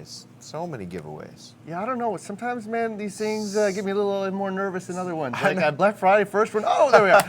giveaways. So many giveaways. Yeah, I don't know. Sometimes, man, these things get me a little more nervous than other ones. Like Black Friday, first one. Oh, there we are.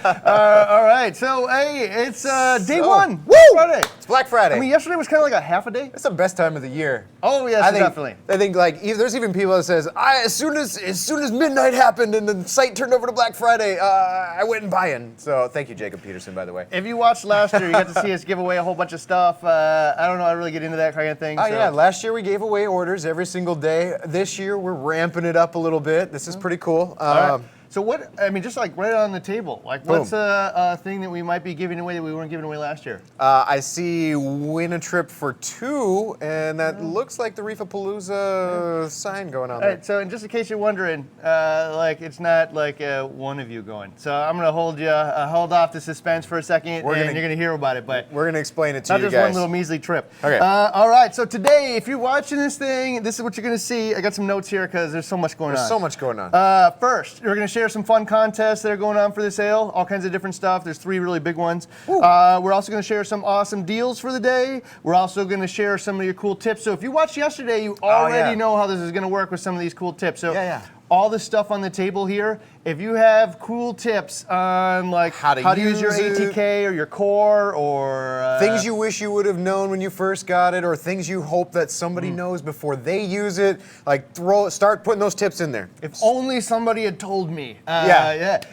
All right. So, hey, it's day one. Woo! Friday. It's Black Friday. I mean, yesterday was kind of like a half a day. It's the best time of the year. Oh, yes, definitely. I think like there's even people that says, as soon as midnight happened and the site turned over to Black Friday, I went and buying. So thank you, Jacob Peterson, by the way. If you watched last year, you got to see us give away a whole bunch of stuff. I don't know. I really get into that kind of thing. Oh yeah, last year we gave away orders every single day. This year we're ramping it up a little bit. This is pretty cool. All right. So what, I mean, just like right on the table, like what's a thing that we might be giving away that we weren't giving away last year? I see win a trip for 2, and that looks like the Reef-A-Palooza sign going on there. All right, so just in case you're wondering, like it's not like one of you going. So I'm gonna hold off the suspense for a second, you're gonna hear about it, but we're gonna explain it to you guys. Not just one little measly trip. Okay. All right, so today, if you're watching this thing, this is what you're gonna see. I got some notes here because there's so much going on. There's so much going on. First, we're gonna share some fun contests that are going on for the sale, all kinds of different stuff. There's 3 really big ones. We're also going to share some awesome deals for the day. We're also going to share some of your cool tips. So if you watched yesterday, you already know how this is going to work with some of these cool tips. So all this stuff on the table here, if you have cool tips on like how to use your ATK or your core or things you wish you would have known when you first got it, or things you hope that somebody knows before they use it, like start putting those tips in there. If only somebody had told me.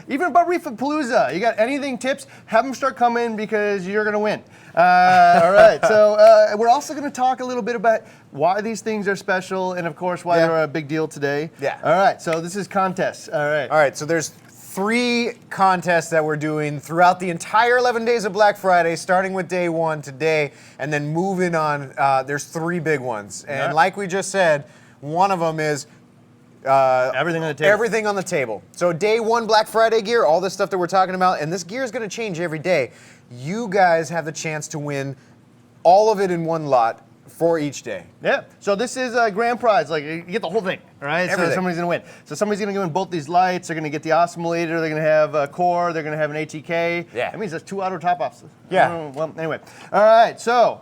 Even about Reef-A-Palooza, you got anything tips, have them start coming because you're gonna win. All right, so we're also gonna talk a little bit about why these things are special and of course why they're a big deal today. All right, so this is contests. All right, so there's 3 contests that we're doing throughout the entire 11 days of Black Friday, starting with day 1 today, and then moving on. There's 3 big ones, and like we just said, one of them is everything on the table. Everything on the table. So day 1 Black Friday gear, all this stuff that we're talking about, and this gear is going to change every day. You guys have the chance to win all of it in one lot for each day. Yeah, so this is a grand prize. Like, you get the whole thing, all right? Everything. So somebody's gonna win. So somebody's gonna win both these lights. They're gonna get the Osmolator. They're gonna have a core. They're gonna have an ATK. Yeah. That means that's 2 auto top-offs. Yeah. Well, anyway. All right, so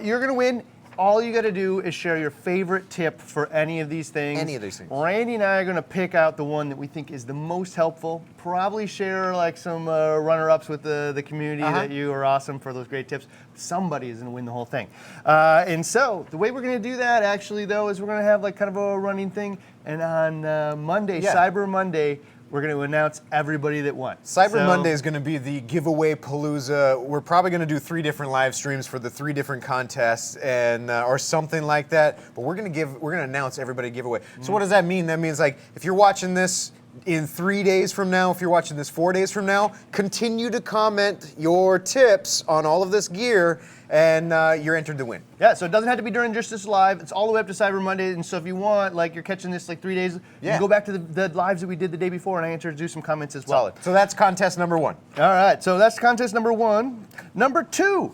you're gonna win. All you gotta do is share your favorite tip for any of these things. Any of these things. Randy and I are gonna pick out the one that we think is the most helpful. Probably share like some runner-ups with the community that you are awesome for those great tips. Somebody is gonna win the whole thing. And so the way we're gonna do that actually though is we're gonna have like kind of a running thing. And on Monday, Cyber Monday, we're going to announce everybody that won. Cyber Monday is going to be the giveaway palooza. We're probably going to do 3 different live streams for the 3 different contests, and or something like that. But we're going to announce everybody giveaway. So what does that mean? That means like if you're watching this in 3 days from now, if you're watching this 4 days from now, continue to comment your tips on all of this gear, and you're entered to win. Yeah, so it doesn't have to be during just this live. It's all the way up to Cyber Monday, and so if you want, like you're catching this like 3 days, you can go back to the lives that we did the day before, and I answered do some comments as well. Solid. So that's contest number 1. All right, so that's contest number 1. Number 2.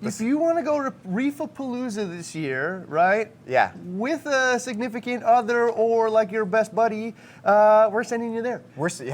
If you want to go to Reef-A-Palooza this year, right? Yeah. With a significant other or like your best buddy, we're sending you there.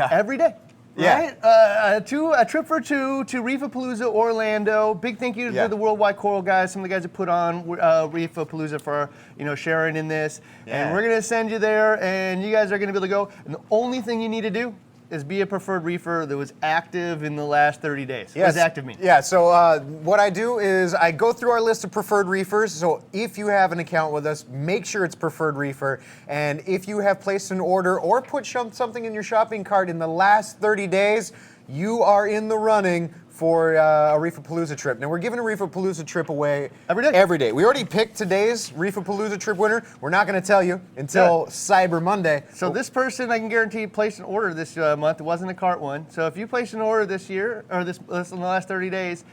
Every day. Yeah. Right? A trip for 2 to Reef-A-Palooza Orlando. Big thank you to the Worldwide Coral guys, some of the guys that put on Reef-A-Palooza for sharing in this. And we're gonna send you there, and you guys are gonna be able to go. And the only thing you need to do is be a preferred reefer that was active in the last 30 days. What does active mean? Yeah, so what I do is I go through our list of preferred reefers. So if you have an account with us, make sure it's preferred reefer. And if you have placed an order or put something in your shopping cart in the last 30 days, you are in the running for a Reef-A-Palooza trip. Now we're giving a Reef-A-Palooza trip away every day. We already picked today's Reef-A-Palooza trip winner. We're not going to tell you until Cyber Monday. So this person, I can guarantee, placed an order this month. It wasn't a cart one. So if you placed an order this year, or this in the last 30 days,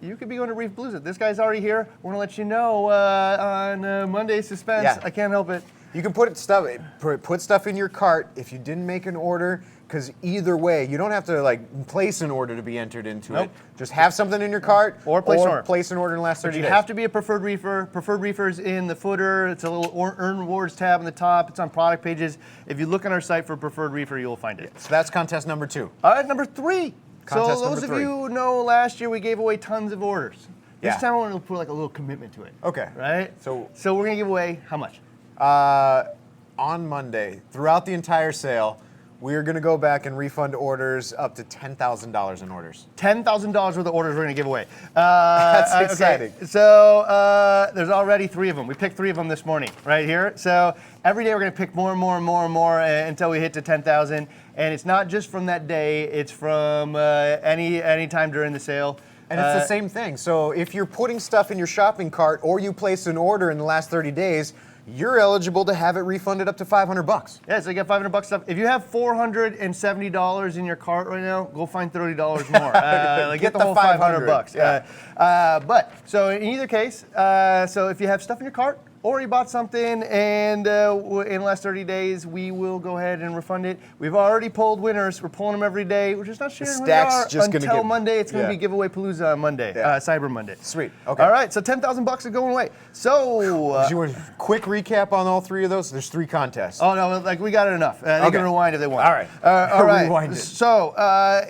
you could be going to Reef-A-Palooza. This guy's already here. We're going to let you know on Monday's suspense. Yeah. I can't help it. You can put stuff in your cart if you didn't make an order, because either way, you don't have to like place an order to be entered into it. Just have something in your cart or place an order in the last 30 days. You have to be a preferred reefer. Preferred reefers in the footer. It's a little earn rewards tab on the top. It's on product pages. If you look on our site for preferred reefer, you'll find it. So that's contest number 2. All right, number 3. Contest so those of you who know, last year we gave away tons of orders. This Yeah. time I want to put like a little commitment to it. Okay. Right? So we're going to give away how much? on Monday, throughout the entire sale, we are going to go back and refund orders up to $10,000 in orders. $10,000 worth of orders we're going to give away. That's exciting. Okay. So there's already 3 of them. We picked 3 of them this morning, right here. So every day we're going to pick more and more and more and more until we hit to 10,000. And it's not just from that day. It's from any time during the sale. And it's the same thing. So if you're putting stuff in your shopping cart or you place an order in the last 30 days, you're eligible to have it refunded up to $500. Yeah, so you get $500 stuff. If you have $470 in your cart right now, go find $30 more. Get the whole $500. Yeah. But so in either case, so if you have stuff in your cart or you bought something and in the last 30 days, we will go ahead and refund it. We've already pulled winners. We're pulling them every day. We're just not sharing who they are until Monday. It's going to be Giveaway Palooza on Monday, Cyber Monday. Sweet. Okay. All right, so $10,000 is going away. So, do you want a quick recap on all 3 of those? There's 3 contests. Oh no, like we got it enough. They can rewind if they want. All right. All right. Rewind it. So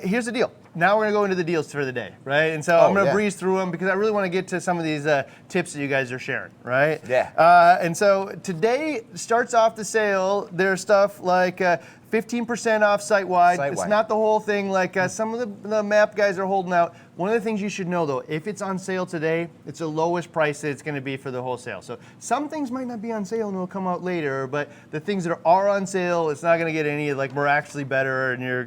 here's the deal. Now we're gonna go into the deals for the day, right? And so I'm gonna breeze through them because I really want to get to some of these tips that you guys are sharing, right? Yeah. And so today starts off the sale. There's stuff like 15% off site-wide. It's not the whole thing like some of the map guys are holding out. One of the things you should know though, if it's on sale today, it's the lowest price that it's going to be for the whole sale. So some things might not be on sale and they'll come out later, but the things that are on sale, it's not going to get any like miraculously better and you're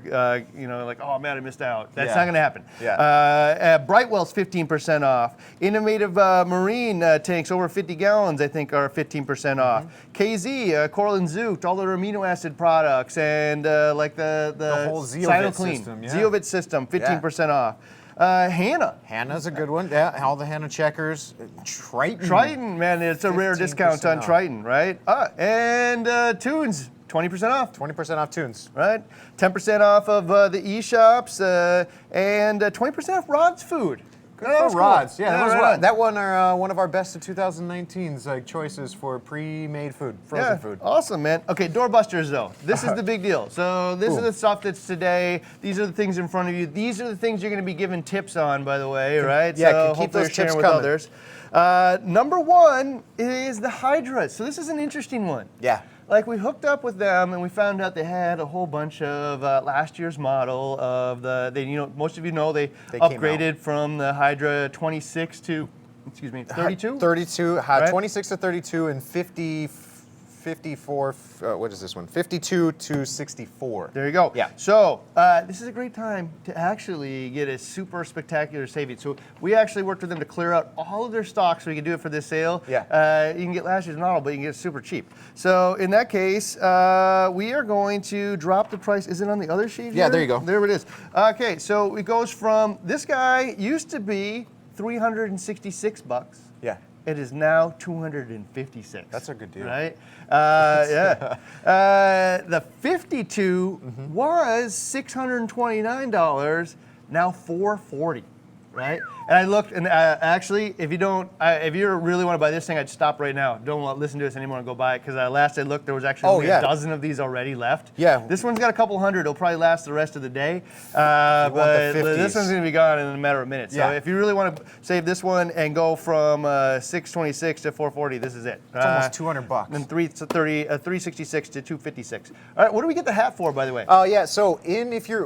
like, oh man, I missed out. That's not going to happen. Yeah. Brightwell's 15% off. Innovative Marine tanks over 50 gallons, I think, are 15% off. KZ, Coral and Zoot, all their amino acid products and like the whole Zeovit system, Zeovit system, 15% off. Hannah's a good one. Yeah, all the Hannah checkers. Triton, man, it's a rare discount on Triton, right? And Tunze, 20% off. 20% off Tunze. Right? 10% off of the e-shops and 20% off Rod's Food. Good for Rods. Cool. Yeah, that one are one of our best of 2019's choices for pre-made food, frozen food. Awesome, man. Okay, Doorbusters though. This is the big deal. So this is the stuff that's today. These are the things in front of you. These are the things you're going to be given tips on, by the way, right? Yeah, so keep those tips with coming. Others. Number 1 is the Hydras. So this is an interesting one. Yeah. Like we hooked up with them and we found out they had a whole bunch of last year's model of most of you know they upgraded from the Hydra 26 to 32? 32, right? 26 to 32 and 54, what is this one? 52 to 64. There you go. Yeah. So this is a great time to actually get a super spectacular savings. So we actually worked with them to clear out all of their stock so we can do it for this sale. Yeah. You can get last year's model, but you can get it super cheap. So in that case, we are going to drop the price. Is it on the other sheet here? There you go. There it is. Okay, so it goes from, this guy used to be $366. Yeah. It is now $256. That's a good deal. Right? The 52 was $629, now $440. Right? And I looked, and actually, if you really want to buy this thing, I'd stop right now. Don't listen to us anymore and go buy it, because last I looked, there was actually only a dozen of these already left. Yeah. This one's got a couple hundred. It'll probably last the rest of the day. But this one's going to be gone in a matter of minutes. So if you really want to save this one and go from 626 to 440, this is it. It's almost $200. And 366 to 256. All right, what do we get the hat for, by the way? So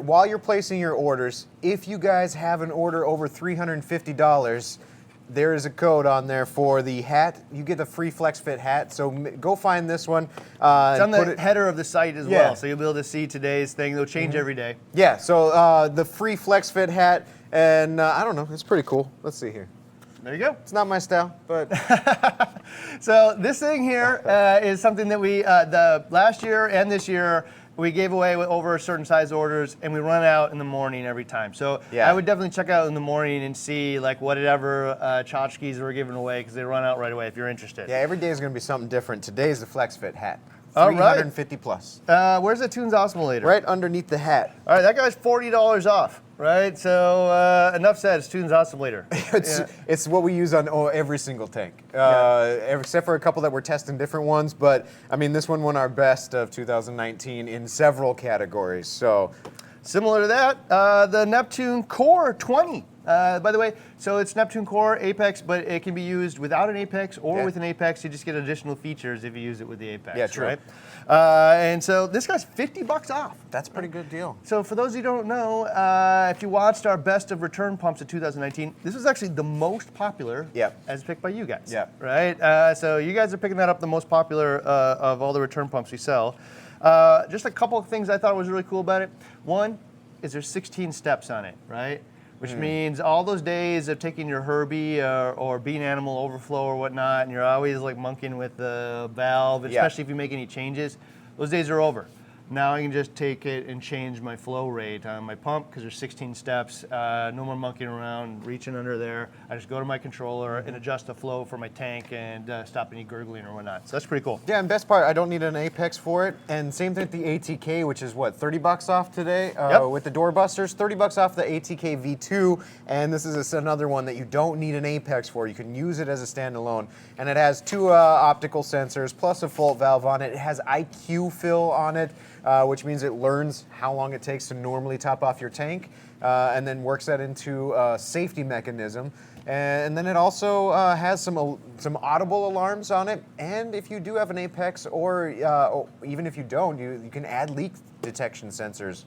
while you're placing your orders, if you guys have an order over $350, there is a code on there for the hat. You get the free Flex Fit hat. So go find this one. It's on the header of the site as well, so you'll be able to see today's thing. They'll change every day. Yeah, so the free Flex Fit hat, and I don't know, it's pretty cool. Let's see here. There you go. It's not my style, but so this thing here is something that we the last year and this year we gave away with over certain size orders, and we run out in the morning every time. So I would definitely check out in the morning and see like whatever tchotchkes we're giving away, because they run out right away if you're interested. Yeah, every day is going to be something different. Today's the Flex Fit hat. All right. 350 plus. Where's the Tunze Osmolator? Right underneath the hat. All right, that guy's $40 off. Right, so enough said. It's Tunze Osmolator. It's what we use on every single tank, except for a couple that we're testing different ones. But I mean, this one won our best of 2019 in several categories. So similar to that, the Neptune COR-20. By the way, so it's Neptune Core Apex, but it can be used without an Apex or with an Apex. You just get additional features if you use it with the Apex. Yeah, true. Right? And so this guy's $50 off. That's a pretty good deal. So for those of you who don't know, if you watched our best of return pumps of 2019, this was actually the most popular as picked by you guys. Yeah. Right? So you guys are picking that up, the most popular of all the return pumps we sell. Just a couple of things I thought was really cool about it. One is there's 16 steps on it, right? Which means all those days of taking your Herbie or bean animal overflow or whatnot, and you're always like monkeying with the valve, especially if you make any changes, those days are over. Now I can just take it and change my flow rate on my pump because there's 16 steps. No more monkeying around, reaching under there. I just go to my controller and adjust the flow for my tank and stop any gurgling or whatnot. So that's pretty cool. Yeah, and best part, I don't need an Apex for it. And same thing with the ATK, which is what, $30 off today with the Doorbusters. $30 off the ATK V2, and this is another one that you don't need an Apex for. You can use it as a standalone, and it has 2 optical sensors plus a fault valve on it. It has IQ fill on it. Which means it learns how long it takes to normally top off your tank, and then works that into a safety mechanism. And then it also has some audible alarms on it. And if you do have an Apex, or even if you don't, you can add leak detection sensors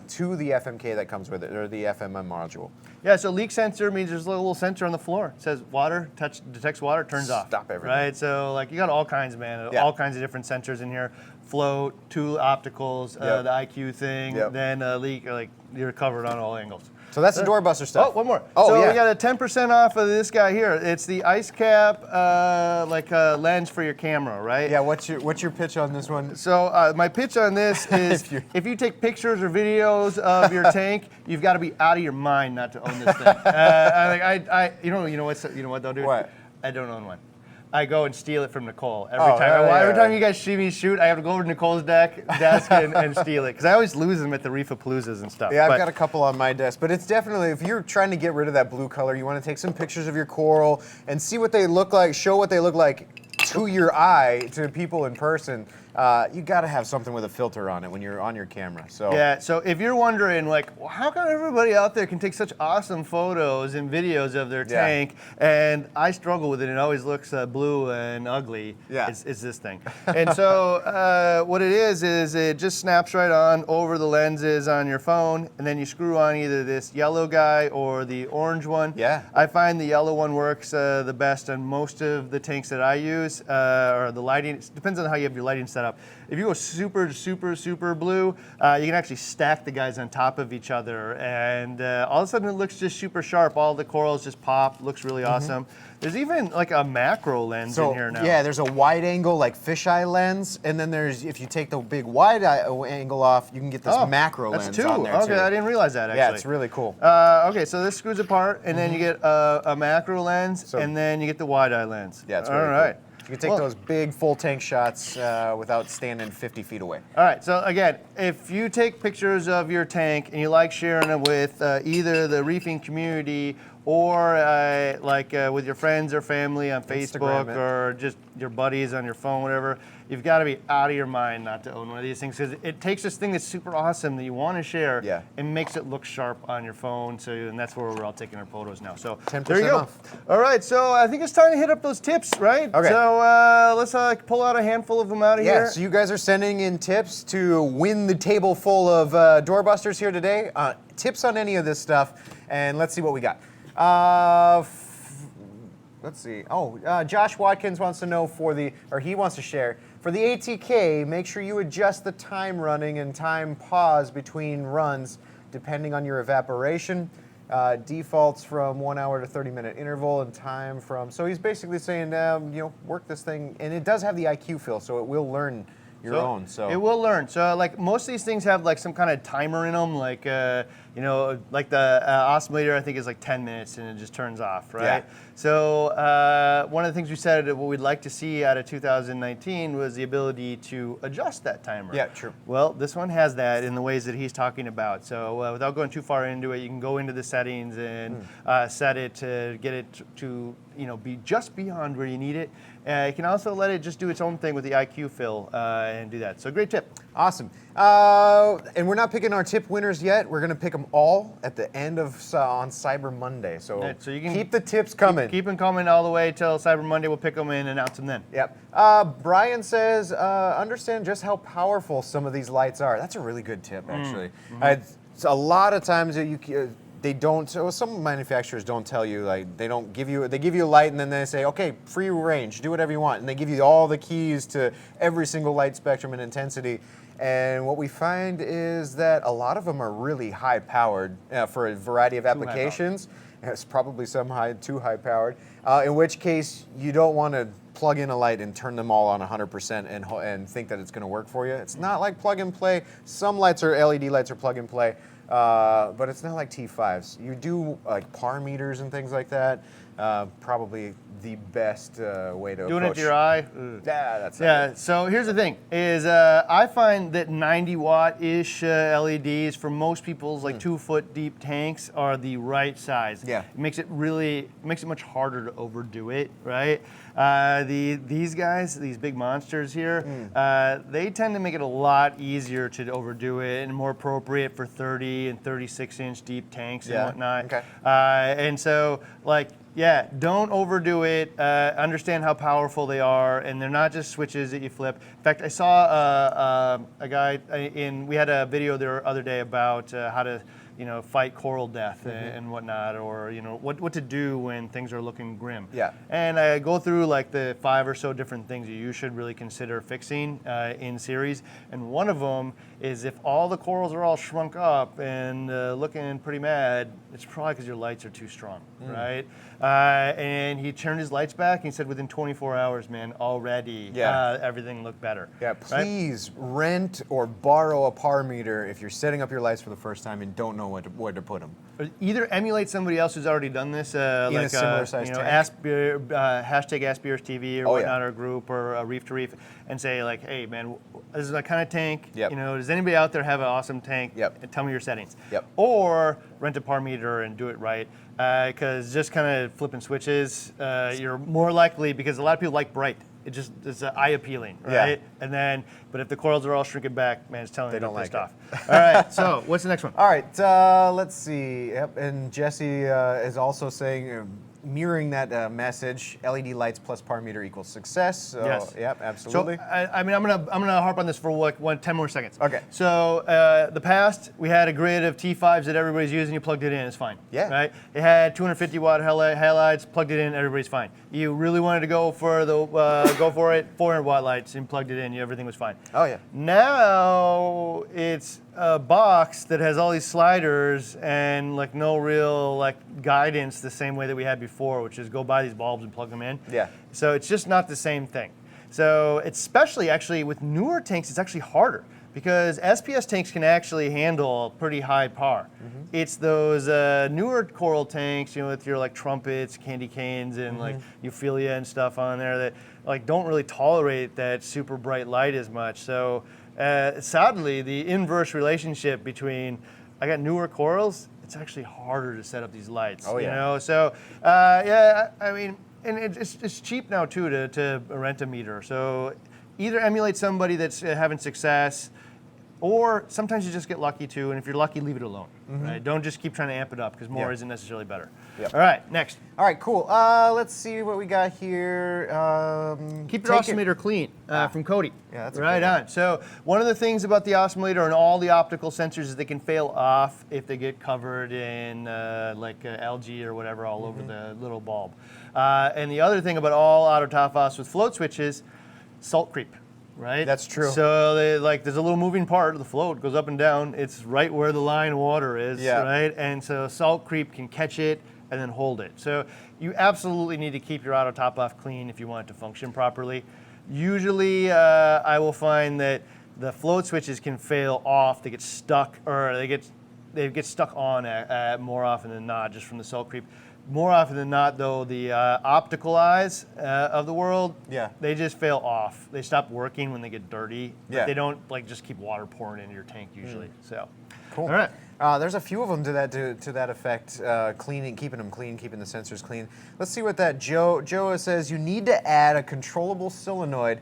to the FMK that comes with it, or the FMM module. Yeah, so leak sensor means there's a little sensor on the floor. It says water, detects water, turns off. Stop everything. Right, so like you got all kinds, man. All kinds of different sensors in here. Float, 2 opticals, the IQ thing, then leak, like you're covered on all angles. So that's the Doorbuster stuff. Oh, one more. So we got a 10% off of this guy here. It's the ice cap, lens for your camera, right? Yeah. What's your pitch on this one? So my pitch on this is, if you take pictures or videos of your tank, you've got to be out of your mind not to own this thing. You know what they'll do? What? I don't own one. I go and steal it from Nicole every time. Every time you guys see me shoot, I have to go over to Nicole's desk and steal it because I always lose them at the Reef-A-Paloozas and stuff. Yeah, I've got a couple on my desk, but it's definitely, if you're trying to get rid of that blue color, you want to take some pictures of your coral and see what they look like, show what they look like to your eye, to people in person. You got to have something with a filter on it when you're on your camera. So yeah. So if you're wondering, like, well, how come everybody out there can take such awesome photos and videos of their tank, and I struggle with it, and it always looks blue and ugly. Yeah. It's this thing. And so what it is it just snaps right on over the lenses on your phone, and then you screw on either this yellow guy or the orange one. Yeah. I find the yellow one works the best on most of the tanks that I use, or the lighting. It depends on how you have your lighting set up. If you go super, super, super blue, you can actually stack the guys on top of each other, and all of a sudden it looks just super sharp. All the corals just pop, looks really awesome. There's even like a macro lens in here now. Yeah, there's a wide angle like fisheye lens, and then there's, if you take the big wide angle off, you can get this macro lens on there too. Okay, I didn't realize that actually. Yeah, it's really cool. Okay, so this screws apart, and then you get a macro lens, and then you get the wide eye lens. Yeah, it's really cool. You can take those big full tank shots without standing 50 feet away. All right, so again, if you take pictures of your tank and you like sharing them with either the reefing community or with your friends or family on Facebook or just your buddies on your phone, whatever, you've got to be out of your mind not to own one of these things because it takes this thing that's super awesome that you want to share and makes it look sharp on your phone. So, and that's where we're all taking our photos now. So 10% there you go. off. All right, so I think it's time to hit up those tips, right? Okay. So let's pull out a handful of them out of here. Yeah, so you guys are sending in tips to win the table full of Doorbusters here today. Tips on any of this stuff, and let's see what we got. Let's see. Josh Watkins wants to know he wants to share. For the ATK, make sure you adjust the time running and time pause between runs depending on your evaporation. Defaults from 1 hour to 30-minute interval and time from. So he's basically saying, work this thing, and it does have the IQ fill, so it will learn your own. So it will learn. So like most of these things have like some kind of timer in them, like like the Osmolator I think is like 10 minutes and it just turns off, right? Yeah. So one of the things we said what we'd like to see out of 2019 was the ability to adjust that timer. Yeah, true. Well, this one has that in the ways that he's talking about. So without going too far into it, you can go into the settings and set it to get it to be just beyond where you need it. You can also let it just do its own thing with the IQ fill and do that. So great tip. Awesome. And we're not picking our tip winners yet. We're going to pick them all at the end of on Cyber Monday. So, Yeah, so you can keep the tips coming. Keep them coming all the way till Cyber Monday. We'll pick them and announce them then. Yep. Brian says, understand just how powerful some of these lights are. That's a really good tip, actually. A lot of times they don't. So some manufacturers don't tell you, like they give you a light and then they say, okay, free range, do whatever you want, and they give you all the keys to every single light spectrum and intensity. And what we find is that a lot of them are really high powered for a variety of applications. It's probably some too high powered. In which case you don't want to plug in a light and turn them all on 100% and think that it's going to work for you. It's not like plug and play. Some lights LED lights are plug and play. But it's not like T5s. You do like par meters and things like that. Probably the best way to Doing approach. it to your eye. Yeah, that's Yeah. So here's the thing: is I find that 90-watt-ish LEDs for most people's like 2-foot deep tanks are the right size. Yeah. It makes it much harder to overdo it, right? These guys, these big monsters here, they tend to make it a lot easier to overdo it and more appropriate for 30 and 36-inch deep tanks and whatnot. Okay. And so, like, yeah, don't overdo it. Understand how powerful they are, and they're not just switches that you flip. In fact, I saw a guy we had a video the other day about how to fight coral death and whatnot, or what to do when things are looking grim. Yeah. And I go through like the 5 or so different things that you should really consider fixing in series, and one of them is if all the corals are all shrunk up and looking pretty mad, it's probably because your lights are too strong, right? And he turned his lights back and he said within 24 hours, man, already everything looked better. Yeah, please rent or borrow a par meter if you're setting up your lights for the first time and don't know where to put them. Either emulate somebody else who's already done this, like a similar size tank. hashtag AskBeersTV or whatnot, or group or Reef to Reef, and say like, hey man, this is that kind of tank. Yep. Does anybody out there have an awesome tank? Yep. And tell me your settings. Yep. Or rent a par meter and do it right, because just kind of flipping switches, you're more likely, because a lot of people like bright. It's eye appealing, right? Yeah. But if the corals are all shrinking back, man, it's telling you They don't they're pissed like off. All right, so what's the next one? All right, let's see. Yep, and Jesse is also saying, mirroring that message, LED lights plus par meter equals success. So, Yes. Yep, absolutely. So I'm gonna harp on this for 10 more seconds. Okay. So the past, we had a grid of T5s that everybody's using. You plugged it in, it's fine. Yeah. Right. It had 250 watt halides. Plugged it in, everybody's fine. You really wanted to go for it, 400 watt lights, and plugged it in. Everything was fine. Oh yeah. Now it's a box that has all these sliders and like no real like guidance the same way that we had before, which is go buy these bulbs and plug them in. Yeah. So it's just not the same thing. So especially actually with newer tanks, it's actually harder because SPS tanks can actually handle pretty high par. It's those newer coral tanks, with your like trumpets, candy canes, and like Euphilia and stuff on there that like don't really tolerate that super bright light as much. So sadly, the inverse relationship between I got newer corals, it's actually harder to set up these lights. Oh, yeah. So I mean, and it's cheap now too to rent a meter. So either emulate somebody that's having success, or sometimes you just get lucky too. And if you're lucky, leave it alone. Right? Don't just keep trying to amp it up because more isn't necessarily better. Yep. All right, next. All right, cool. Let's see what we got here. Keep your Osmolator clean from Cody. Yeah, that's a right good one. on. So one of the things about the Osmolator and all the optical sensors is they can fail off if they get covered in algae or whatever all over the little bulb. And the other thing about all auto top offs with float switches, salt creep. Right? That's true. So there's a little moving part, the float goes up and down. It's right where the line of water is, right? And so salt creep can catch it and then hold it. So you absolutely need to keep your auto top off clean if you want it to function properly. Usually I will find that the float switches can fail off, they get stuck, or they get stuck on more often than not just from the salt creep. More often than not, though, the optical eyes of the world, they just fail off. They stop working when they get dirty. But they don't like just keep water pouring into your tank usually. So, cool. All right. There's a few of them to that effect. Cleaning, keeping them clean, keeping the sensors clean. Let's see what that Joe says. You need to add a controllable solenoid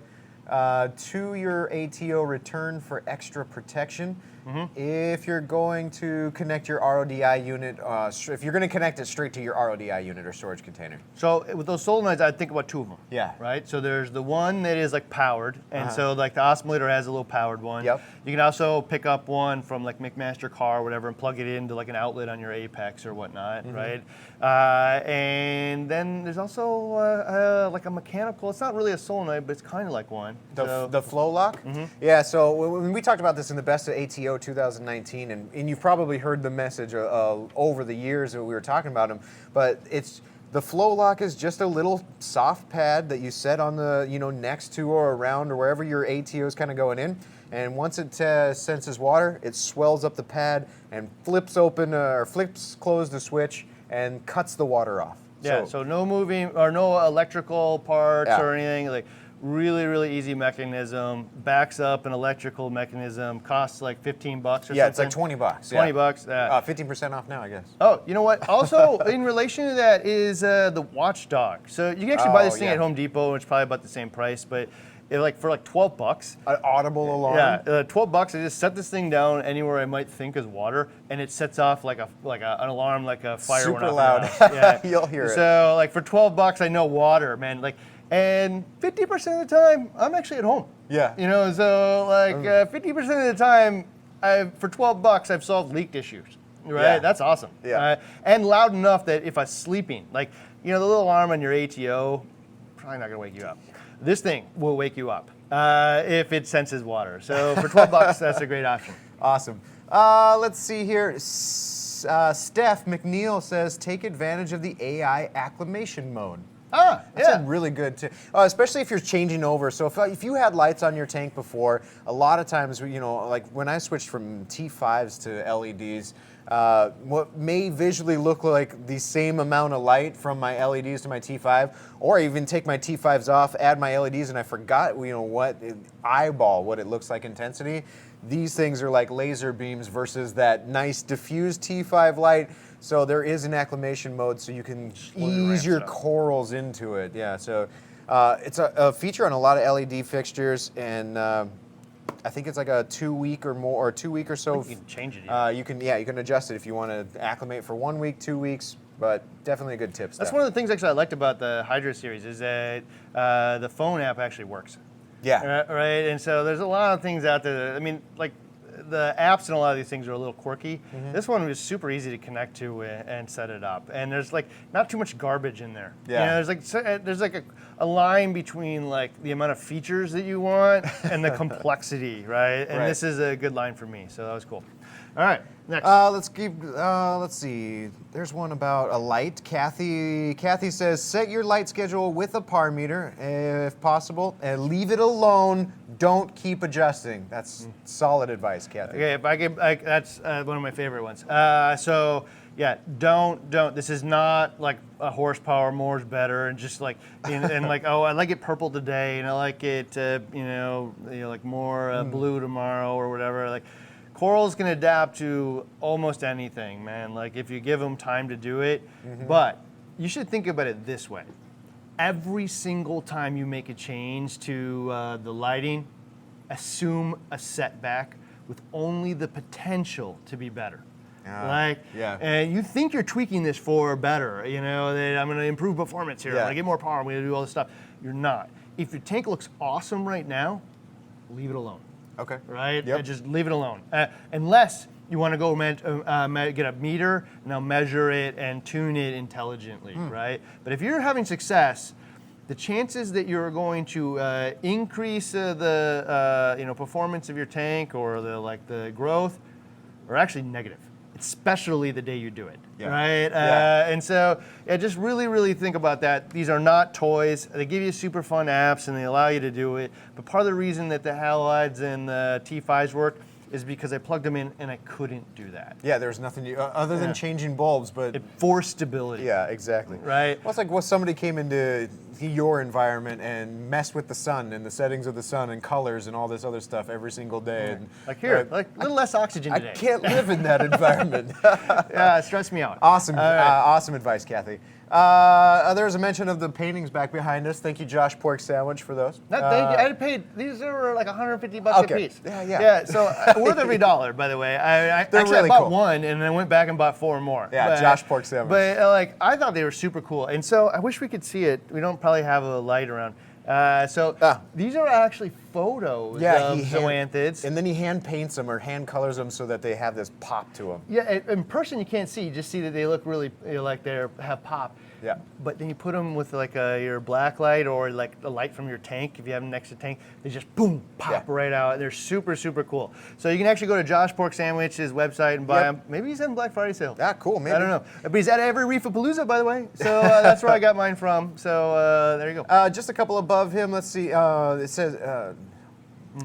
to your ATO return for extra protection. If you're going to connect your RODI unit, if you're going to connect it straight to your RODI unit or storage container. So with those solenoids, I think about two of them. Yeah. Right? So there's the one that is like powered, and so like the Osmolator has a little powered one. Yep. You can also pick up one from like McMaster Car or whatever and plug it into like an outlet on your Apex or whatnot, right? And then there's also like a mechanical, it's not really a solenoid, but it's kind of like one. The flow lock? Yeah, so when we talked about this in the Best of ATO 2019, and you've probably heard the message over the years that we were talking about them, but the flow lock is just a little soft pad that you set on the, next to or around or wherever your ATO is kind of going in. And once it senses water, it swells up the pad and flips closed the switch and cuts the water off. Yeah, so no moving or no electrical parts or anything. Like really, really easy mechanism. Backs up an electrical mechanism. Costs like $15 or something. Yeah, it's like $20. $20. 15% off now, I guess. Oh, you know what? Also, in relation to that is the Watchdog. So you can actually buy this thing at Home Depot, which is probably about the same price, but for like $12. An audible alarm. Yeah, $12. I just set this thing down anywhere I might think is water, and it sets off like an alarm, like a fire. Super went off loud. in the house. Yeah. You'll hear it. So like for $12, I know water, man. Like, and 50% of the time, I'm actually at home. Yeah. So like 50% of the time, for $12, I've solved leaked issues. Right? Yeah. That's awesome. Yeah. And loud enough that if I'm sleeping, like, the little alarm on your ATO, probably not gonna wake you up. This thing will wake you up if it senses water. So for $12, that's a great option. Awesome. Let's see here. Steph McNeil says, take advantage of the AI acclimation mode. That's a really good tip, especially if you're changing over. So if you had lights on your tank before, a lot of times, like when I switched from T5s to LEDs, what may visually look like the same amount of light from my LEDs to my T5, or even take my T5s off, add my LEDs, and I forgot, what it looks like intensity. These things are like laser beams versus that nice diffused T5 light. So there is an acclimation mode, so you can ease your corals into it. Yeah, so it's a feature on a lot of LED fixtures, and I think it's like a 2 week or more, or 2 week or so. You can change it. You can adjust it if you want to acclimate for 1 week, 2 weeks. But definitely a good tip. That's one of the things actually I liked about the Hydra series is that the phone app actually works. Yeah. Right, and so there's a lot of things out there. Like the apps and a lot of these things are a little quirky. This one was super easy to connect to and set it up. And there's like not too much garbage in there. Yeah. There's like a line between like the amount of features that you want and the complexity, right? And this is a good line for me, so that was cool. All right, next. Let's see. There's one about a light. Kathy says, set your light schedule with a par meter if possible, and leave it alone. Don't keep adjusting. That's solid advice, Kathy. Okay, that's one of my favorite ones. So yeah, don't. This is not like a horsepower, more's better, and just like and like, oh, I like it purple today, and I like it like more blue tomorrow or whatever. Like, corals can adapt to almost anything, man. Like if you give them time to do it. But you should think about it this way. Every single time you make a change to the lighting, assume a setback with only the potential to be better. And you think you're tweaking this for better, that I'm going to improve performance here, I'm going to get more power, I'm going to do all this stuff. You're not. If your tank looks awesome right now, leave it alone. Okay. Right? Yep. Just leave it alone. Unless you want to go get a meter, now measure it and tune it intelligently, right? But if you're having success, the chances that you're going to increase the performance of your tank or the growth are actually negative, especially the day you do it, right? And so just really, really think about that. These are not toys. They give you super fun apps and they allow you to do it. But part of the reason that the halides and the T5s work is because I plugged them in and I couldn't do that. Yeah, there's nothing other than changing bulbs, but It forced stability. yeah, exactly. Right. Well, it's like somebody came into your environment and messed with the sun and the settings of the sun and colors and all this other stuff every single day. And, Like here, like a little less oxygen I today. can't live in that environment. Yeah, it stressed me out. Awesome, All right. awesome advice, Kathy. There's a mention of the paintings back behind us. Thank you, Josh Pork Sandwich, for those. Thank you. I paid. These are like $150 Okay. a piece. Yeah, yeah. Yeah. So worth every dollar, by the way. I They're actually really I bought cool. one and then went back and bought 4 more. Yeah, Josh Pork Sandwich. But like I thought they were super cool, and so I wish we could see it. We don't probably have a light around. These are actually photos of zoanthids. And then he hand paints them or hand colors them so that they have this pop to them. Yeah, in person you can't see. You just see that they look really like they have pop. Yeah. But then you put them with like your black light or like the light from your tank. If you have them next to the tank, they just boom, pop right out. They're super, super cool. So you can actually go to Josh Pork Sandwich's website and buy them. Maybe he's having Black Friday sale. Ah, cool, maybe. I don't know. But he's at every Reef-A-Palooza, by the way. So that's where I got mine from. So there you go. Just a couple above him. Let's see. It says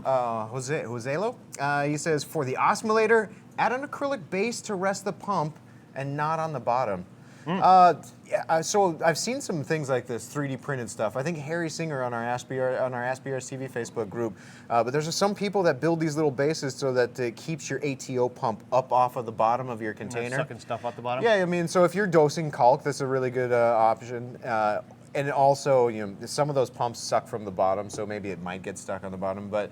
Joselo. He says, for the Osmolator, add an acrylic base to rest the pump and not on the bottom. So I've seen some things like this, 3D printed stuff. I think Harry Singer on our AskBR TV Facebook group. But there's some people that build these little bases so that it keeps your ATO pump up off of the bottom of your container. Sucking stuff off the bottom. Yeah, I mean, so if you're dosing caulk, that's a really good option. And also, some of those pumps suck from the bottom, so maybe it might get stuck on the bottom. But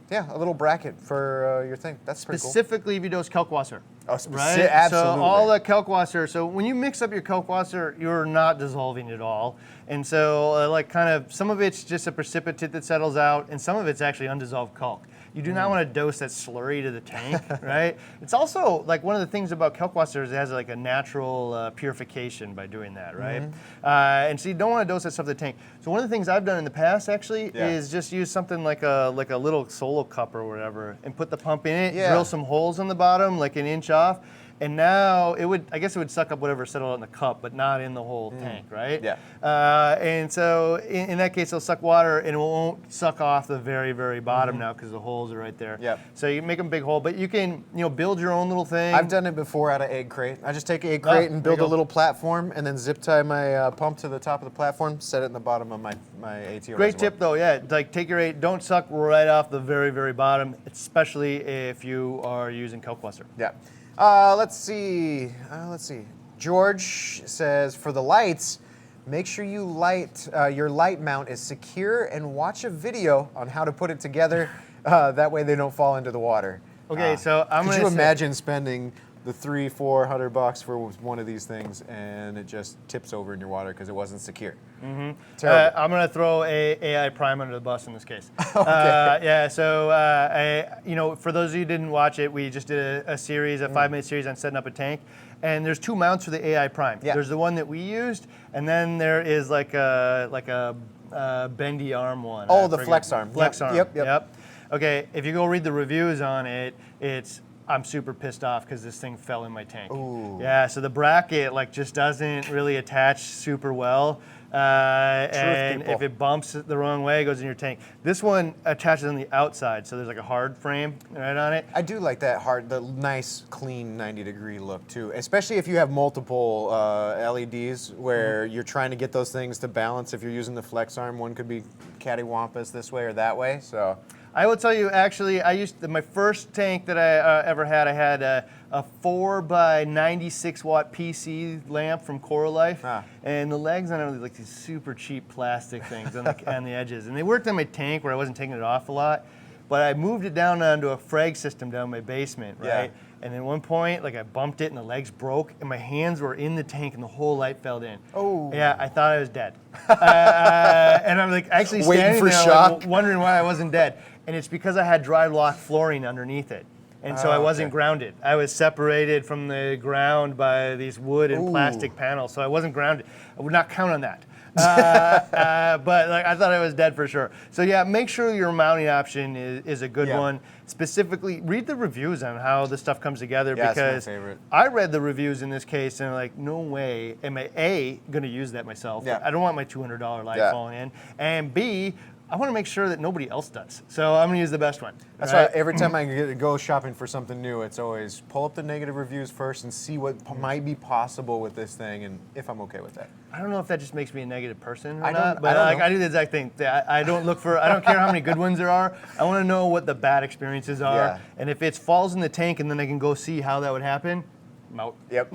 yeah, a little bracket for your thing. That's pretty cool. Specifically if you dose Kalkwasser. Oh, right? absolutely. So all the Kalkwasser, so when you mix up your Kalkwasser, you're not dissolving it all. And so like kind of, some of it's just a precipitate that settles out, and some of it's actually undissolved kalk. You do not want to dose that slurry to the tank, right? It's also, like one of the things about Kalkwasser is it has like a natural purification by doing that, right? And so you don't want to dose that stuff to the tank. So one of the things I've done in the past actually is just use something like a little solo cup or whatever and put the pump in it, drill some holes on the bottom, like an inch off, and now I guess it would suck up whatever settled in the cup, but not in the whole tank, right? Yeah. And so in that case, it'll suck water and it won't suck off the very, very bottom now because the holes are right there. Yep. So you make them big hole, but you can build your own little thing. I've done it before out of egg crate. I just take an egg crate and build a little platform and then zip tie my pump to the top of the platform, set it in the bottom of my ATO. Great tip though, yeah. Like take your don't suck right off the very, very bottom, especially if you are using Kalkwasser. Yeah. Let's see. George says, for the lights, make sure you your light mount is secure and watch a video on how to put it together. That way they don't fall into the water. Okay, so I'm Could gonna you imagine spending the $300-400 for one of these things and it just tips over in your water because it wasn't secure? Terrible. I'm going to throw AI Prime under the bus in this case. Okay. Yeah, so for those of you who didn't watch it, we just did a series, a 5-minute series on setting up a tank. And there's 2 mounts for the AI Prime. Yeah. There's the one that we used, and then there is like a bendy arm one. Oh, the flex arm. Flex arm. Yep. Okay, if you go read the reviews on it, I'm super pissed off because this thing fell in my tank. Ooh. Yeah, so the bracket just doesn't really attach super well. And people. if it bumps the wrong way, it goes in your tank. This one attaches on the outside, so there's like a hard frame right on it. I do like the nice, clean 90-degree look too, especially if you have multiple LEDs where you're trying to get those things to balance. If you're using the flex arm, one could be cattywampus this way or that way. So I will tell you, actually, my first tank that I ever had, I had a 4x96 watt PC lamp from CoreLife, and the legs on it were like these super cheap plastic things on the edges, and they worked on my tank where I wasn't taking it off a lot, but I moved it down onto a frag system down in my basement, right? Yeah. And at one point, I bumped it and the legs broke, and my hands were in the tank and the whole light fell in. Oh. Yeah, I thought I was dead. And I'm actually standing there shock. wondering why I wasn't dead. And it's because I had dry lock flooring underneath it. And so I wasn't grounded. I was separated from the ground by these wood and plastic panels, so I wasn't grounded. I would not count on that. But I thought I was dead for sure. So yeah, make sure your mounting option is a good one. Specifically, read the reviews on how this stuff comes together, because that's my favorite. I read the reviews in this case and I'm like, no way am I A, going to use that myself. Yeah. I don't want my $200 light falling in. And B, I want to make sure that nobody else does. So I'm going to use the best one. That's right? why every time I go shopping for something new, it's always pull up the negative reviews first and see what might be possible with this thing and if I'm okay with that. I don't know if that just makes me a negative person or I don't- not, but I don't know. I do the exact thing. I don't look for, I don't care how many good ones there are. I want to know what the bad experiences are. Yeah. And if it falls in the tank and then I can go see how that would happen, I'm out. Yep.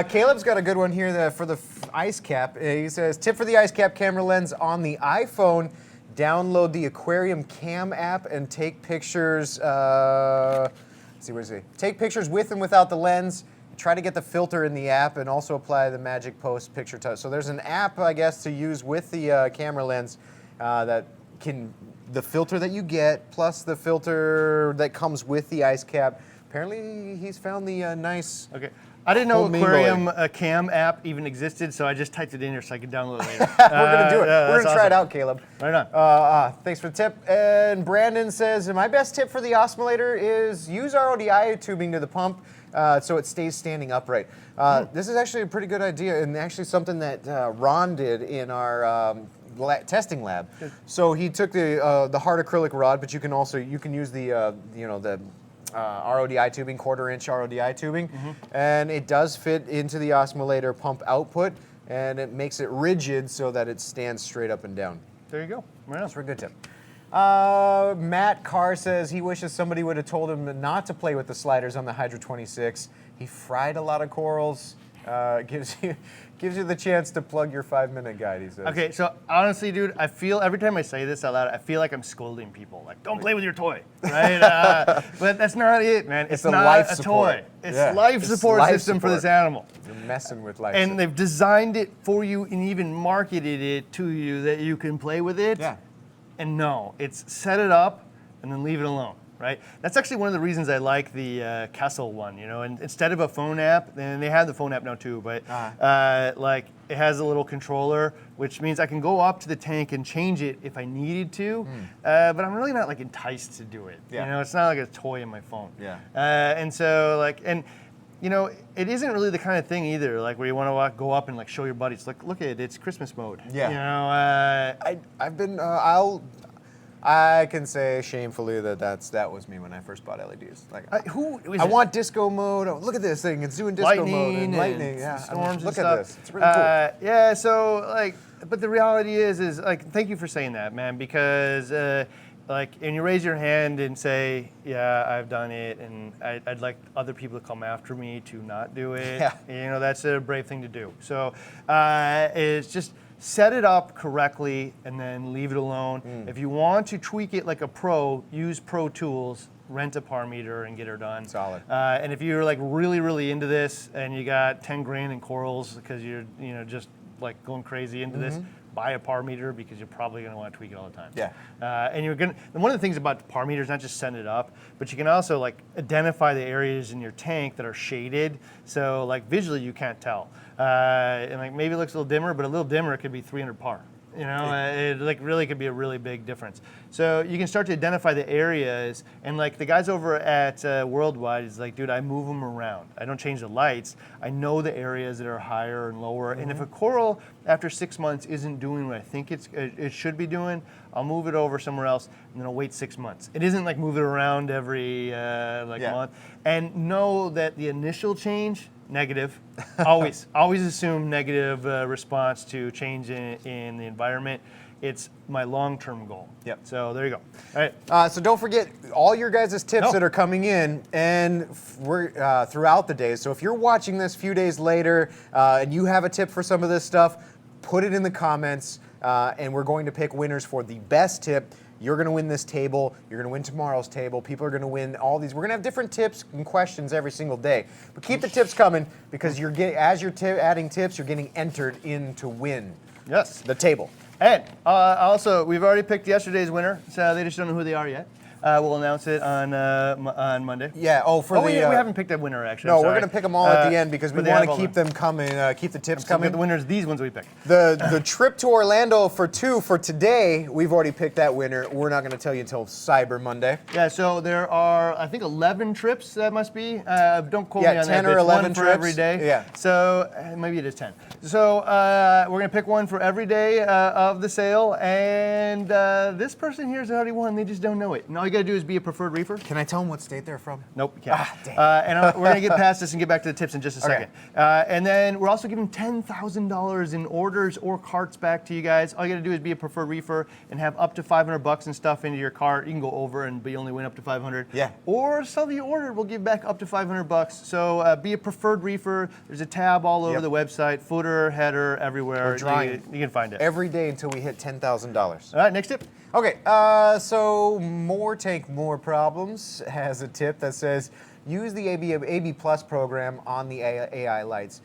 Caleb's got a good one here for the ice cap. He says, tip for the ice cap camera lens on the iPhone. Download the Aquarium Cam app and take pictures. Let's see, what does it say? Take pictures with and without the lens. Try to get the filter in the app and also apply the Magic Post picture touch. So there's an app, I guess, to use with the camera lens that can, the filter that you get plus the filter that comes with the ice cap. Apparently, he's found the nice. Okay. I didn't know homemade Aquarium Cam app even existed, so I just typed it in here so I could download it later. We're gonna do it. We're gonna try awesome. it out, Caleb. Right on. Thanks for the tip. And Brandon says, my best tip for the Osmolator is use RODI tubing to the pump so it stays standing upright. This is actually a pretty good idea, and actually something that Ron did in our testing lab. Good. So he took the hard acrylic rod, but you can use the the RODI tubing, 1/4-inch RODI tubing, and it does fit into the Osmolator pump output, and it makes it rigid so that it stands straight up and down. There you go. Right on. That's a good tip. Matt Carr says he wishes somebody would have told him not to play with the sliders on the Hydra 26. He fried a lot of corals. Gives you the chance to plug your 5-minute guide, he says. Okay, so honestly, dude, I feel every time I say this out loud, I feel like I'm scolding people. Like, don't play with your toy, right? But that's not it, man. It's a not life a support. toy. It's Yeah. life It's support life system for support. this animal. You're messing with life And support. they've designed it for you and even marketed it to you that you can play with it. Yeah. And no, it's set it up and then leave it alone, right? That's actually one of the reasons I like the Kessel one, you know, and instead of a phone app, and they have the phone app now too, but like it has a little controller, which means I can go up to the tank and change it if I needed to, but I'm really not like enticed to do it. Yeah. You know, it's not like a toy in my phone. Yeah. And so like, and you know, it isn't really the kind of thing either, like where you want to go up and like show your buddies, like, look at it, it's Christmas mode. Yeah. You know, I've been, I can say shamefully that was me when I first bought LEDs. Like, I want disco mode. Oh, look at this thing. It's doing disco mode and lightning. Yeah, storms look and at stuff. this. It's really cool. Yeah, so like, but the reality is like, thank you for saying that, man, because like, and you raise your hand and say, yeah, I've done it, and I'd like other people to come after me to not do it. Yeah. You know, that's a brave thing to do. So it's just set it up correctly and then leave it alone. If you want to tweak it like a pro, use Pro Tools, rent a par meter and get her done. Solid. And if you're like really, really into this and you got 10 grand in corals because you're, you know, just like going crazy into this, buy a par meter because you're probably going to want to tweak it all the time. Yeah. And you're going to, one of the things about the par meter is not just setting it up, but you can also like identify the areas in your tank that are shaded. So like visually you can't tell. And like maybe it looks a little dimmer, but a little dimmer could be 300 par. You know, it like really could be a really big difference. So you can start to identify the areas, and like the guys over at Worldwide is like, dude, I move them around. I don't change the lights. I know the areas that are higher and lower. And if a coral after 6 months isn't doing what I think it should be doing, I'll move it over somewhere else, and then I'll wait 6 months. It isn't like move it around every month. And know that the initial change, negative. always assume negative response to change in the environment. It's my long-term goal. Yep. So there you go. All right. So don't forget all your guys' tips that are coming in, and we're throughout the day. So if you're watching this a few days later and you have a tip for some of this stuff, put it in the comments, and we're going to pick winners for the best tip. You're going to win this table. You're going to win tomorrow's table. People are going to win all these. We're going to have different tips and questions every single day. But keep the tips coming because you're getting, as you're adding tips, you're getting entered in to win the table. And also, we've already picked yesterday's winner, so they just don't know who they are yet. We'll announce it on Monday. Yeah. Oh, we haven't picked a winner actually. No, we're gonna pick them all at the end because we want to keep them coming. Keep the tips coming. The winners, these ones we picked. The trip to Orlando for today, we've already picked that winner. We're not going to tell you until Cyber Monday. Yeah, so there are, I think, 11 trips, that must be. Don't quote me on that. 10 or 11 one trips. for every day. Yeah. So maybe it is 10. So we're going to pick one for every day of the sale. And this person here has already won. They just don't know it. And all you got to do is be a preferred reefer. Can I tell them what state they're from? Nope, you can't. Dang. And we're going to get past this and get back to the tips in just a second. And then we're also giving $10,000 in orders or carts back to you guys. All you got to do is be a preferred reefer and have up to $500 and stuff into your cart. You can go over but you only win up to $500. Yeah. Or sell the order, we'll give back up to $500. So be a preferred reefer. There's a tab all over the website, footer, header, everywhere. We're drawing you can find it. every day until we hit $10,000. All right, next tip. Okay, so More Tank More Problems has a tip that says, use the AB Plus program on the AI lights.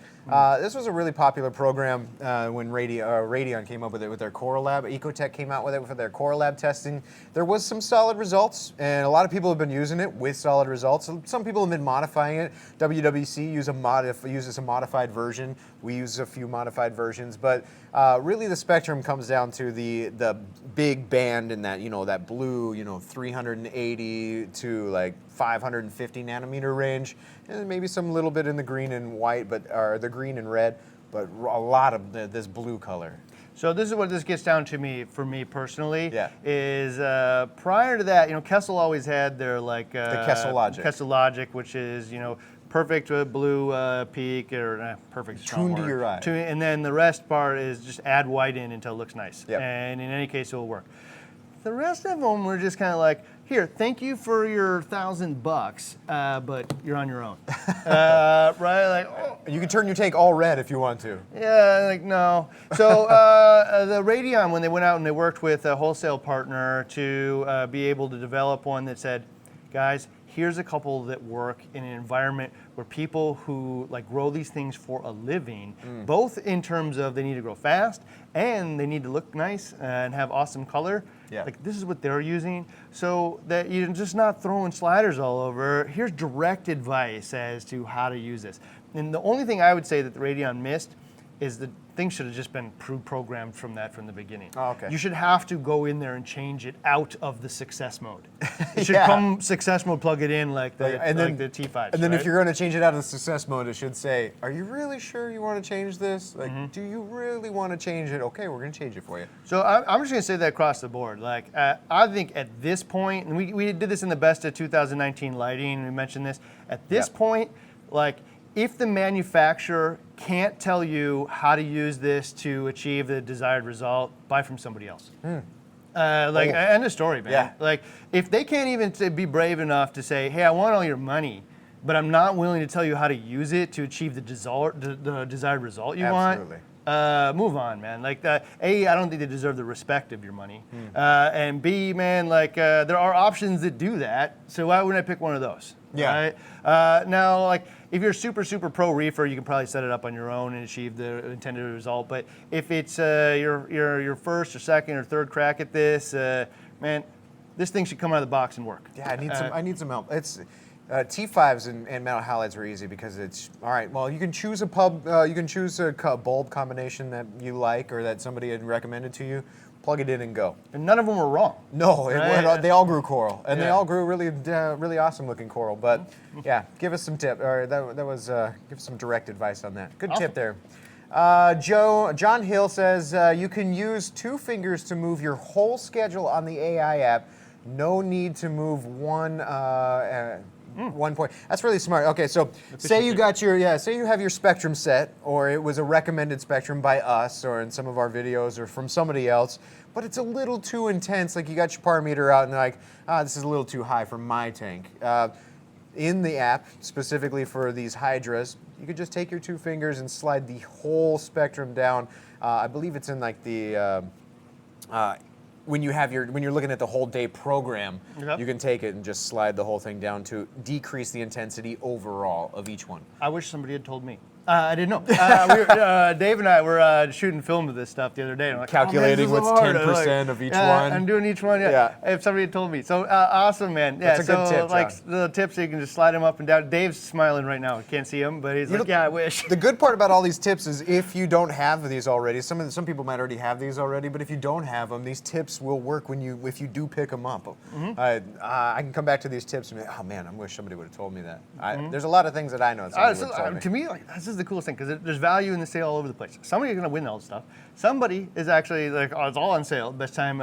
This was a really popular program when Radion came up with it with their Coral Lab. Ecotech came out with it for their Coral Lab testing. There was some solid results, and a lot of people have been using it with solid results. Some people have been modifying it. WWC uses a modified version. We use a few modified versions, but really the spectrum comes down to the big band in that, that blue, 380 to like 550 nanometer range, and maybe some little bit in the green and white, or the green and red, but a lot of this blue color. So this is what this gets down to for me personally. Yeah. Is prior to that, Kessel always had their the Kessel Logic. Kessel Logic, which is perfect blue peak or perfect. Tuned to your eye. And then the rest part is just add white in until it looks nice. Yep. And in any case, it will work. The rest of them were just kind of like, here, thank you for your $1,000, but you're on your own. Right? Like, oh. You can turn your tank all red if you want to. Yeah, like no. So the Radion, when they went out and they worked with a wholesale partner to be able to develop one that said, guys, here's a couple that work in an environment where people who grow these things for a living, both in terms of they need to grow fast and they need to look nice and have awesome color. Yeah. This is what they're using, so that you're just not throwing sliders all over. Here's direct advice as to how to use this. And the only thing I would say that the Radion missed is the things should have just been pre-programmed from the beginning. Oh, okay. You should have to go in there and change it out of the success mode. It should come success mode, plug it in like the T5s. And then right? if you're going to change it out of success mode, it should say, are you really sure you want to change this? Do you really want to change it? Okay, we're going to change it for you. So I'm just going to say that across the board. I think at this point, and we did this in the best of 2019 lighting, and we mentioned this, at this point, if the manufacturer can't tell you how to use this to achieve the desired result, buy from somebody else. End of story, man. Yeah. If they can't even be brave enough to say, hey, I want all your money, but I'm not willing to tell you how to use it to achieve the desired result you want. Move on, man. A, I don't think they deserve the respect of your money. And B, man, there are options that do that, so why wouldn't I pick one of those? Yeah. Right? Now, if you're super, super pro reefer, you can probably set it up on your own and achieve the intended result. But if it's your first or second or third crack at this, man, this thing should come out of the box and work. Yeah, I need some help. It's T5s and metal halides are easy because it's all right. Well, you can choose a bulb combination that you like or that somebody had recommended to you. Plug it in and go. And none of them were wrong. No, right? They all grew coral, and they all grew really awesome looking coral. But yeah, give us some tip, or give some direct advice on that. Good tip there. John Hill says you can use 2 fingers to move your whole schedule on the AI app. No need to move one point. That's really smart. Okay, so say you have your spectrum set, or it was a recommended spectrum by us, or in some of our videos, or from somebody else, but it's a little too intense. You got your par meter out, and this is a little too high for my tank. In the app, specifically for these hydras, you could just take your 2 fingers and slide the whole spectrum down. I believe it's in the when you're looking at the whole day program, you can take it and just slide the whole thing down to decrease the intensity overall of each one. I wish somebody had told me. I didn't know. Dave and I were shooting film of this stuff the other day. And I'm like, Calculating oh, man, what's this is hard. 10% of each one. I'm doing each one. Yeah. If somebody had told me. So awesome, man. Yeah. That's a good tip, John. Like the tips, you can just slide them up and down. Dave's smiling right now. I can't see him, but he's like, yeah, I wish. The good part about all these tips is if you don't have these already, some people might already have these already, but if you don't have them, these tips will work if you do pick them up. I can come back to these tips and be like, oh man, I wish somebody would have told me that. There's a lot of things that I know that somebody would have told me. To me, like, this is the coolest thing because there's value in the sale all over the place. Somebody's going to win all this stuff. Somebody is actually like, oh, it's all on sale. Best time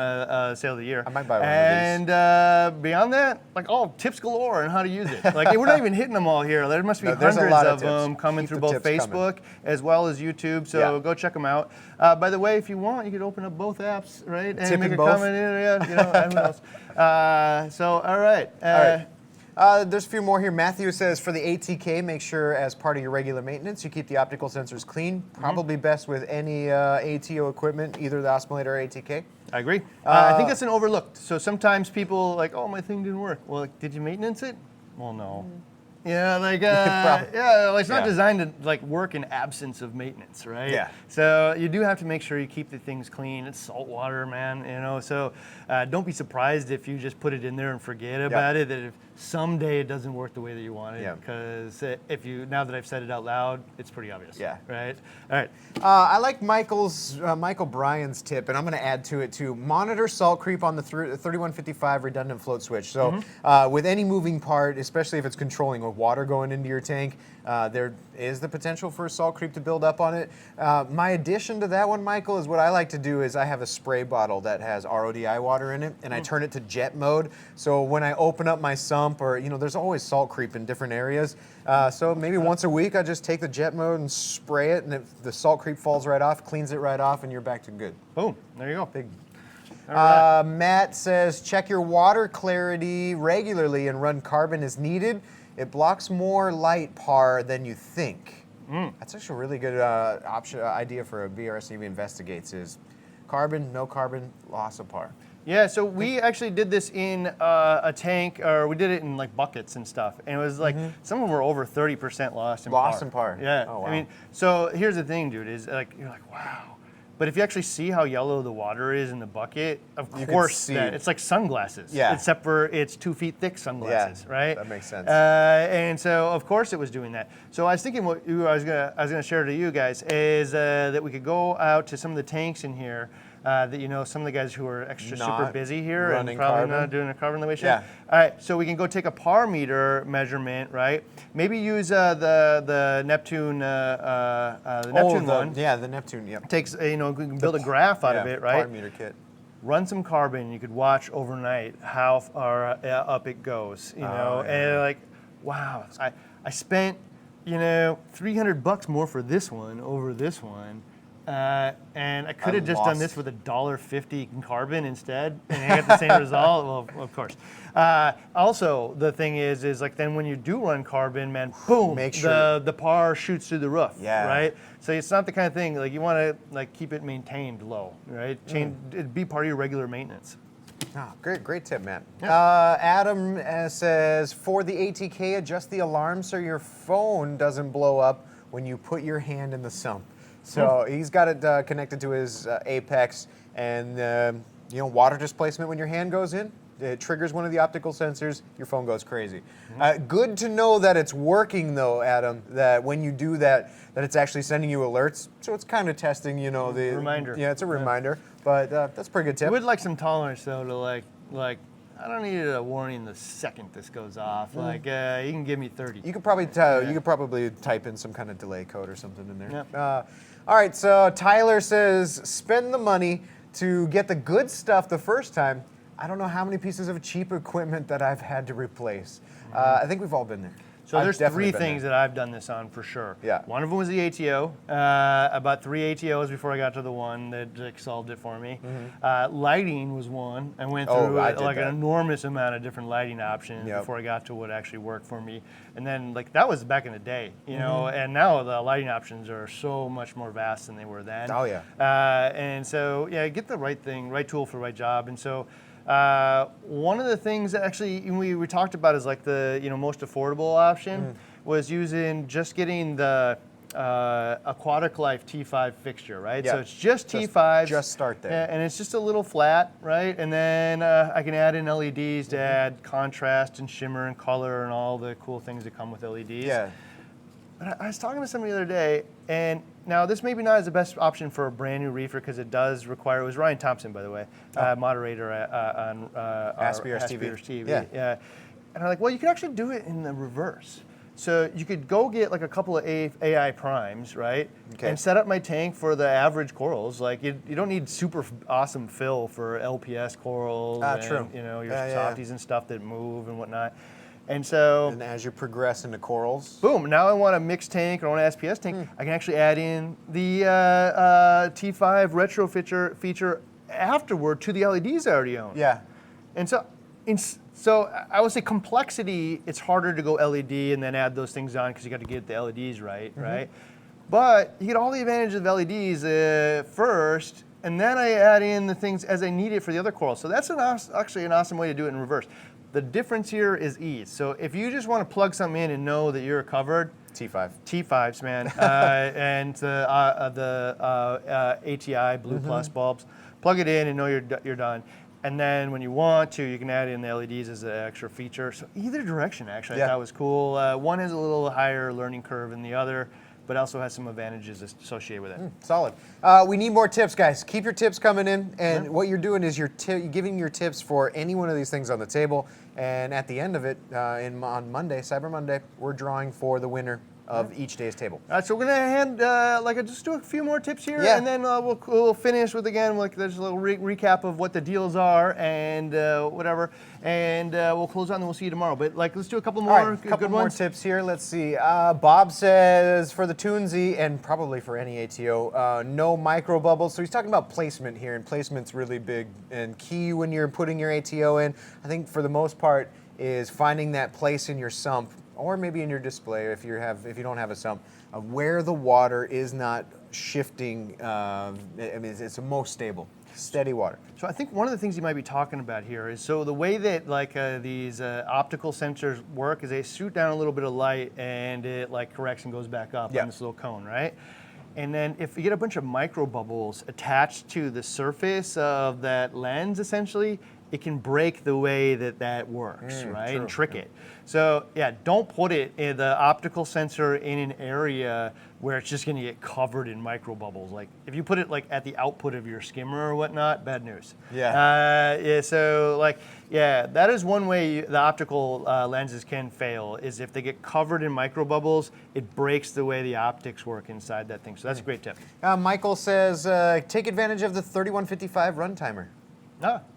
sale of the year. I might buy one of these. And beyond that, like, tips galore on how to you use it. Like, we're not even hitting them all here. There must be hundreds of them coming through both Facebook as well as YouTube. So go check them out. By the way, if you want, you could open up both apps, right? And make a comment in there. Who knows? So, all right. There's a few more here. Matthew says, for the ATK, make sure as part of your regular maintenance, you keep the optical sensors clean. Probably best with any ATO equipment, either the Osmolator or ATK. I agree. I think that's an overlooked. So sometimes people like, oh, my thing didn't work. Well, like, did you maintenance it? Well, no. Yeah, like it's not designed to like work in absence of maintenance, right? Yeah. So you do have to make sure you keep the things clean. It's salt water, man. So don't be surprised if you just put it in there and forget about it. That if someday it doesn't work the way that you want it, because now that I've said it out loud, it's pretty obvious. Yeah. Right. All right. I like Michael Bryan's tip, and I'm going to add to it too. Monitor salt creep on the 3155 redundant float switch. So with any moving part, especially if it's controlling with water going into your tank, there is the potential for salt creep to build up on it. My addition to that one, Michael, is what I like to do is I have a spray bottle that has RODI water in it, and I turn it to jet mode. So when I open up my sump, or there's always salt creep in different areas. So maybe once a week I just take the jet mode and spray it, and if the salt creep falls right off, cleans it right off, and you're back to good. Boom. There you go. Big. Right. Matt says, check your water clarity regularly and run carbon as needed. It blocks more light par than you think. That's actually a really good idea for a BRSEV investigates is carbon, no carbon, loss of par. Yeah, so we actually did this in a tank, or we did it in like buckets and stuff, and it was like some of them were over 30% lost in par. Lost in par. Yeah. Oh, wow. I mean, so here's the thing, dude, is like you're like, wow. But if you actually see how yellow the water is in the bucket, of course, it's like sunglasses. Yeah. Except for it's 2 feet thick sunglasses, right? That makes sense. And so, of course, it was doing that. So I was thinking what I was gonna share to you guys is that we could go out to some of the tanks in here. That some of the guys who are super busy here and probably not doing a carbon the way should. Yeah. All right, so we can go take a par meter measurement, right? Maybe use the Neptune one. Yeah, the Neptune. Yep. Takes we can build a graph out of it, right? Par meter kit. Run some carbon. You could watch overnight how far up it goes. And like, wow, I spent $300 more for this one over this one. And I could have just done this with $1.50 in carbon instead, and I got the same result. Well, of course. Also, the thing is like then when you do run carbon, man, boom, make sure the par shoots through the roof. Yeah. Right. So it's not the kind of thing like you want to like keep it maintained low, right? It'd be part of your regular maintenance. Oh, great tip, Matt. Yeah. Adam says, for the ATK, adjust the alarm so your phone doesn't blow up when you put your hand in the sump. So he's got it connected to his Apex, and water displacement when your hand goes in, it triggers one of the optical sensors, your phone goes crazy. Good to know that it's working though, Adam, that when you do that it's actually sending you alerts. So it's kind of testing, the reminder. Yeah, it's a reminder, but that's a pretty good tip. I would like some tolerance though to like I don't need a warning the second this goes off. Like you can give me 30. You could probably type in some kind of delay code or something in there. Yeah. All right, so Tyler says, spend the money to get the good stuff the first time. I don't know how many pieces of cheap equipment that I've had to replace. I think we've all been there. So there's 3 things that I've done this on for sure. Yeah. One of them was the ATO. About 3 ATOs before I got to the one that solved it for me. Lighting was one. I went through an enormous amount of different lighting options before I got to what actually worked for me. And then that was back in the day, and now the lighting options are so much more vast than they were then. Oh yeah. And so get the right thing, right tool for the right job. And so one of the things that actually we talked about is like the most affordable option was using getting the Aquatic Life T5 fixture, right? Yeah. So it's just T5s. Just start there. And it's just a little flat, right? And then I can add in LEDs to add contrast and shimmer and color and all the cool things that come with LEDs. Yeah. But I was talking to somebody the other day, and now this maybe not is the best option for a brand new reefer because it does require, it was Ryan Thompson, by the way, moderator on Ask Beers TV. Yeah. And I'm like, well, you can actually do it in the reverse. So you could go get like a couple of AI primes, right? Okay. And set up my tank for the average corals. Like you don't need super awesome fill for LPS corals and true. you know, your Yeah, softies and stuff that move and whatnot. And so, And as you progress into corals, boom, now I want a mixed tank or I want an SPS tank. I can actually add in the T5 retro feature afterward to the LEDs I already own. yeah. And so I would say complexity, it's harder to go LED and then add those things on because you got to get the LEDs right, right? But you get all the advantages of LEDs first, and then I add in the things as I need it for the other corals. So that's actually an awesome way to do it in reverse. The difference here is ease. So if you just want to plug something in and know that you're covered, T5s, man, and the ATI Blue Plus bulbs, plug it in and know you're done. And then when you want to, you can add in the LEDs as an extra feature. So either direction, actually, I thought was cool. One has a little higher learning curve than the other, but also has some advantages associated with it. Solid. We need more tips, guys. Keep your tips coming in. And what you're doing is you're giving your tips for any one of these things on the table. And at the end of it, on Monday, Cyber Monday, we're drawing for the winner of each day's table. All right, so we're gonna just do a few more tips here, Yeah. and then we'll finish with there's a little recap of what the deals are and whatever, and we'll close out and then we'll see you tomorrow. But let's do a couple more All right, a couple good more ones. tips here. Let's see. Bob says for the Tunze and probably for any ATO, no micro bubbles. So he's talking about placement here, and placement's really big and key when you're putting your ATO in. I think for the most part is finding that place in your sump or maybe in your display if you don't have a sump, of where the water is not shifting. It's the most stable, steady water. So I think one of the things you might be talking about here is, so the way that these optical sensors work is they shoot down a little bit of light and it corrects and goes back up on this little cone, right? And then if you get a bunch of micro bubbles attached to the surface of that lens, essentially, it can break the way that works, right? True. And trick it. So yeah, don't put the optical sensor in an area where it's just gonna get covered in micro bubbles. Like if you put it at the output of your skimmer or whatnot, bad news. Yeah. So that is one way the optical lenses can fail, is if they get covered in micro bubbles, it breaks the way the optics work inside that thing. So that's a great tip. Michael says, take advantage of the 3155 run timer.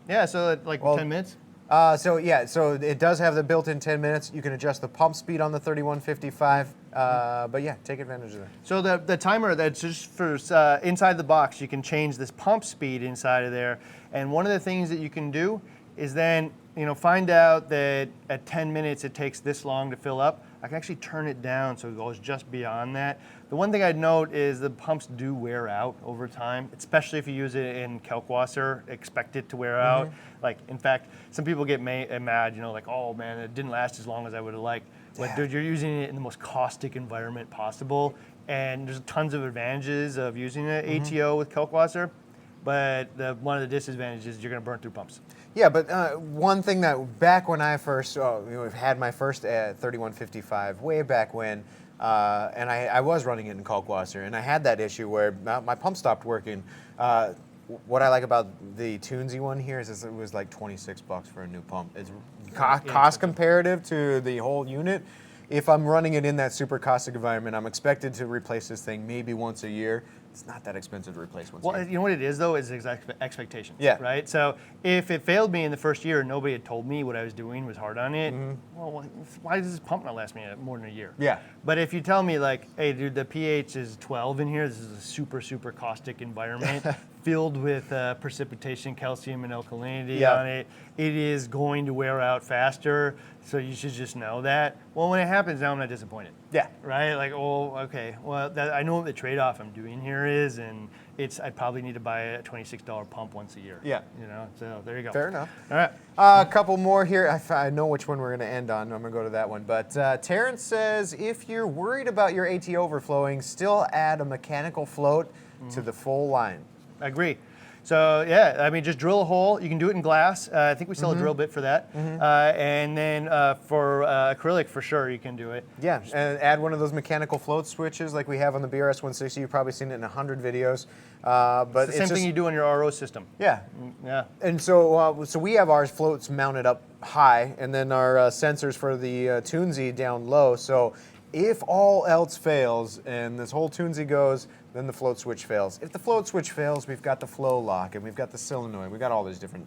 Yeah, so 10 minutes? So it does have the built-in 10 minutes. You can adjust the pump speed on the 3155, but yeah, take advantage of that. So the timer, that's just for inside the box, you can change this pump speed inside of there. And one of the things that you can do is then, find out that at 10 minutes it takes this long to fill up. I can actually turn it down so it goes just beyond that. The one thing I'd note is the pumps do wear out over time, especially if you use it in Kalkwasser, expect it to wear out. In fact, some people get mad, oh man, it didn't last as long as I would have liked. But dude, you're using it in the most caustic environment possible, and there's tons of advantages of using an ATO with Kalkwasser, but one of the disadvantages is you're gonna burn through pumps. Yeah, but one thing that back when I first had my first 3155, way back when, and I was running it in Kalkwasser, and I had that issue where my pump stopped working. What I like about the Tunze one here is it was like $26 for a new pump. It's cost comparative to the whole unit. If I'm running it in that super caustic environment, I'm expected to replace this thing maybe once a year. It's not that expensive to replace once a year. Well, you know what it is though, is expectations. Yeah. Right? So if it failed me in the first year and nobody had told me what I was doing was hard on it, well, why does this pump not last me more than a year? Yeah. But if you tell me hey dude, the pH is 12 in here, this is a super, super caustic environment, filled with precipitation, calcium, and alkalinity Yeah. on it. It is going to wear out faster, so you should just know that. Well, when it happens, now I'm not disappointed. Yeah. Right? Like, oh, okay. Well, I know what the trade-off I'm doing here is, and I probably need to buy a $26 pump once a year. Yeah. You know, so there you go. Fair enough. All right. A couple more here. I know which one we're going to end on. I'm going to go to that one. But Terrence says, if you're worried about your AT overflowing, still add a mechanical float to the full line. I agree. So yeah, I mean, just drill a hole. You can do it in glass. I think we sell a drill bit for that. And then for acrylic, for sure, you can do it. Yeah, and add one of those mechanical float switches like we have on the BRS 160. You've probably seen it in 100 videos. But It's the same thing you do on your RO system. Yeah. Yeah. And so, so we have our floats mounted up high, and then our sensors for the Tunze down low. So if all else fails and this whole Tunze goes, then the float switch fails. If the float switch fails, we've got the flow lock, and we've got the solenoid. We've got all these different.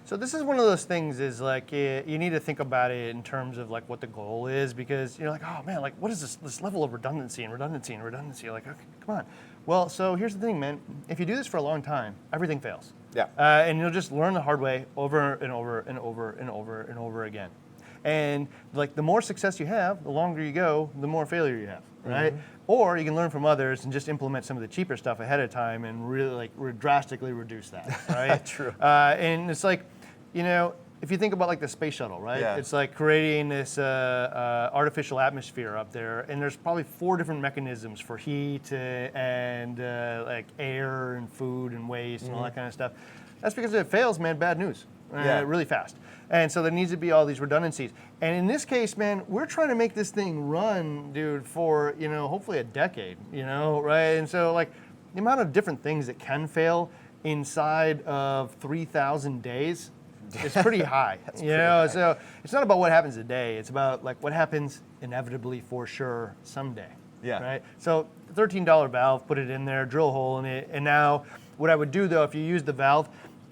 So this is one of those things is like you need to think about it in terms of like what the goal is, because you're like, oh man, like what is this level of redundancy and redundancy and redundancy? Like, okay, come on. Well, so here's the thing, man. If you do this for a long time, everything fails. Yeah. And you'll just learn the hard way over and over and over and over and over again. And like the more success you have, the longer you go, the more failure you have, right? Or you can learn from others and just implement some of the cheaper stuff ahead of time and really like drastically reduce that, right? True. And it's like, you know, if you think about like the space shuttle, right? Yeah. It's like creating this artificial atmosphere up there, and there's probably 4 different mechanisms for heat and like air and food and waste and all that kind of stuff. That's because if it fails, man, bad news. Really fast. And so there needs to be all these redundancies. And in this case, man, we're trying to make this thing run, dude, for, you know, hopefully a decade, you know, right? And so like the amount of different things that can fail inside of 3,000 days is pretty high. You know, so it's not about what happens today. It's about like what happens inevitably for sure someday. Yeah. Right? So $13 valve, put it in there, drill a hole in it. And now what I would do though, if you use the valve,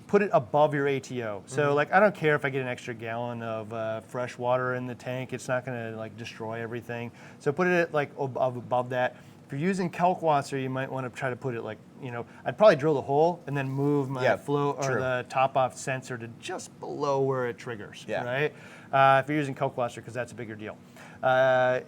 put it above your ATO. So like, I don't care if I get an extra gallon of fresh water in the tank. It's not gonna like destroy everything. So put it like above that. If you're using Kalkwasser, you might want to try to put it like, you know, I'd probably drill the hole and then move my flow or the top off sensor to just below where it triggers, right? If you're using Kalkwasser, because that's a bigger deal.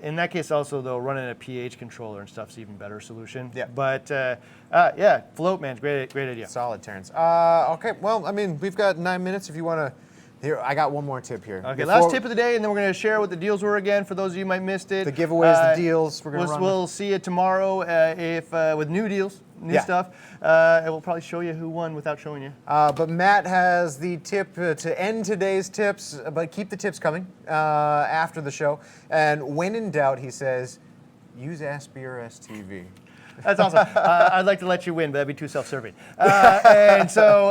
In that case also though, running a pH controller and stuff's even better solution. Yeah. But yeah, float, man, great idea. Solid, Terrence. Okay, well, I mean, we've got 9 minutes if you want to. Here, I got one more tip here. Okay, last tip of the day, and then we're going to share what the deals were again for those of you who might missed it. The giveaways, the deals. We're going to run. We'll see you tomorrow with new deals, new stuff. And we'll probably show you who won without showing you. But Matt has the tip to end today's tips, but keep the tips coming after the show. And when in doubt, he says, use AskBRS TV. That's awesome. I'd like to let you win, but that'd be too self-serving. And so,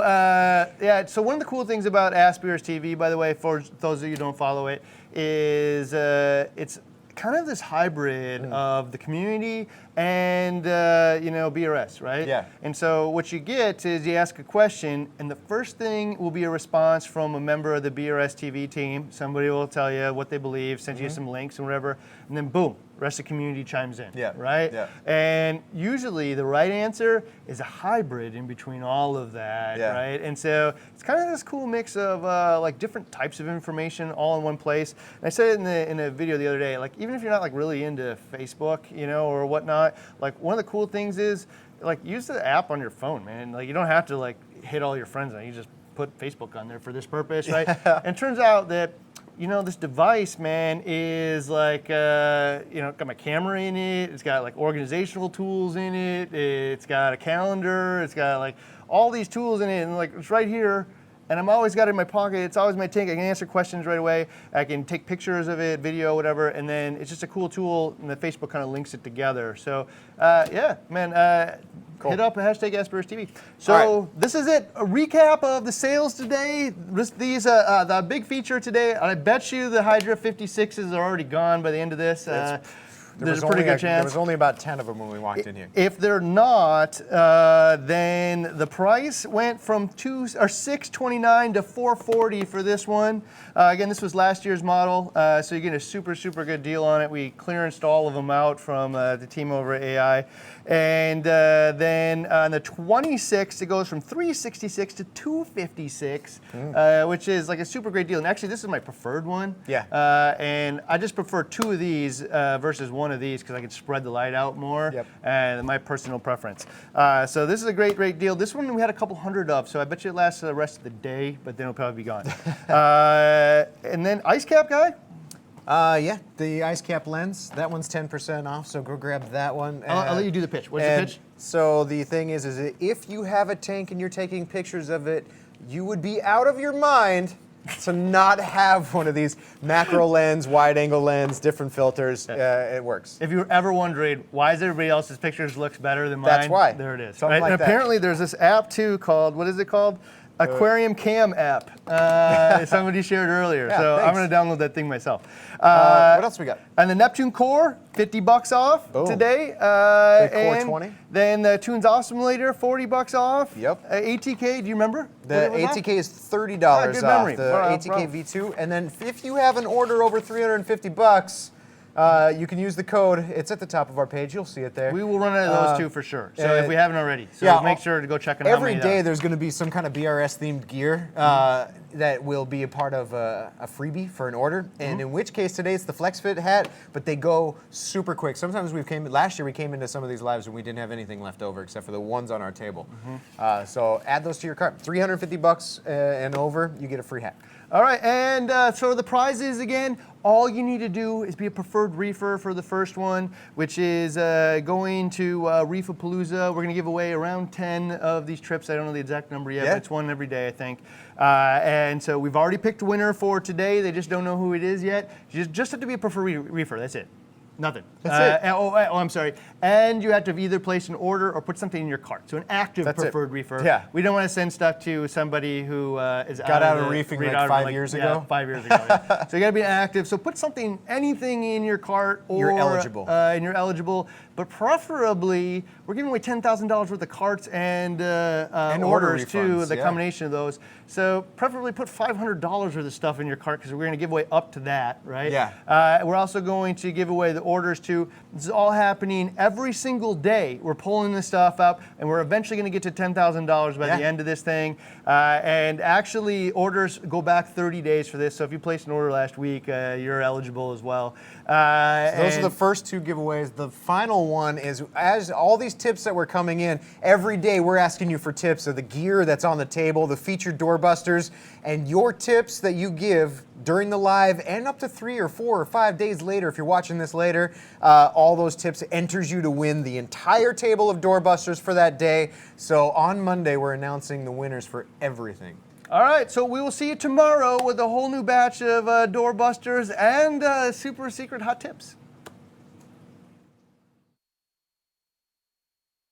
yeah, so one of the cool things about AskBRS TV, by the way, for those of you who don't follow it, is it's kind of this hybrid of the community and, you know, BRS, right? Yeah. And so what you get is you ask a question, and the first thing will be a response from a member of the BRS TV team. Somebody will tell you what they believe, send you some links and whatever, and then boom, the rest of the community chimes in, right? Yeah. And usually the right answer is a hybrid in between all of that, right? And so it's kind of this cool mix of like different types of information all in one place. And I said it in a video the other day, like even if you're not like really into Facebook, you know, or whatnot, like one of the cool things is like use the app on your phone, man. Like you don't have to like hit all your friends on it. You just put Facebook on there for this purpose, right? And it turns out that, you know, this device, man, is like, you know, got my camera in it. It's got like organizational tools in it. It's got a calendar. It's got like all these tools in it, and like it's right here. And I'm always got it in my pocket. It's always my tank. I can answer questions right away. I can take pictures of it, video, whatever. And then it's just a cool tool, and the Facebook kind of links it together. So, yeah, man. Cool. Hit up #AskBRS TV. So this is it. A recap of the sales today. These the big feature today. I bet you the Hydra 56s are already gone by the end of this. there's a pretty good chance. There was only about 10 of them when we walked in here. If they're not, then the price went from $629 to $440 for this one. Again, this was last year's model, so you get a super good deal on it. We clearanced all of them out from the team over at AI. And then on the 26th, it goes from $366 to $256, which is like a super great deal. And actually, this is my preferred one. Yeah. And I just prefer 2 of these versus 1 of these because I can spread the light out more. Yep. And my personal preference. So this is a great deal. This one we had a couple hundred of, so I bet you it lasts the rest of the day, but then it'll probably be gone. And then ice cap guy. Yeah, the ice cap lens. That one's 10% off, so go grab that one. I'll let you do the pitch. What's the pitch? So the thing is if you have a tank and you're taking pictures of it, you would be out of your mind to not have one of these macro lens, wide angle lens, different filters. It works. If you were ever wondering why is everybody else's pictures looks better than mine, that's why. There it is. Something like and that. Apparently there's this app too called, what is it called? Aquarium Cam app. Somebody shared earlier, Yeah, so thanks. I'm going to download that thing myself. What else we got? And the Neptune COR, $50 off today. The and COR-20. Then the Tunze Osmolator, $40 off. Yep. ATK, do you remember? The ATK is $30 good off. memory. The Bro. ATK V2, and then if you have an order over $350. You can use the code. It's at the top of our page. You'll see it there. We will run out of those 2 for sure. So if we haven't already, so yeah, make sure to go check it out. Every day there's going to be some kind of BRS themed gear that will be a part of a freebie for an order. And in which case today it's the FlexFit hat, but they go super quick. Sometimes last year we came into some of these lives and we didn't have anything left over except for the ones on our table. So add those to your cart. $350 and over, you get a free hat. All right, and so the prizes again, all you need to do is be a preferred reefer for the first one, which is going to Reef-A-Palooza. We're going to give away around 10 of these trips. I don't know the exact number yet, but it's one every day, I think. And so we've already picked a winner for today. They just don't know who it is yet. You just have to be a preferred reefer. That's it. Nothing. That's it. I'm sorry. And you have to either place an order or put something in your cart. So an active preferred reefer. Yeah. We don't want to send stuff to somebody who is Got out of reefing like 5 years ago. Yeah, 5 years ago. Yeah. So you got to be active. So put anything in your cart, or you're eligible. And you're eligible. But preferably, we're giving away $10,000 worth of carts and order orders too. refunds, The combination of those. So preferably put $500 worth of stuff in your cart because we're going to give away up to that, right? Yeah. We're also going to give away the orders too. This is all happening every single day. We're pulling this stuff up, and we're eventually going to get to $10,000 by the end of this thing. And actually, orders go back 30 days for this. So if you placed an order last week, you're eligible as well. So those are the first 2 giveaways. The final one is, as all these tips that were coming in, every day we're asking you for tips of the gear that's on the table, the featured doorbusters, and your tips that you give during the live and up to 3 or 4 or 5 days later, if you're watching this later, all those tips enters you to win the entire table of doorbusters for that day. So on Monday, we're announcing the winners for everything. All right, so we will see you tomorrow with a whole new batch of doorbusters and super secret hot tips.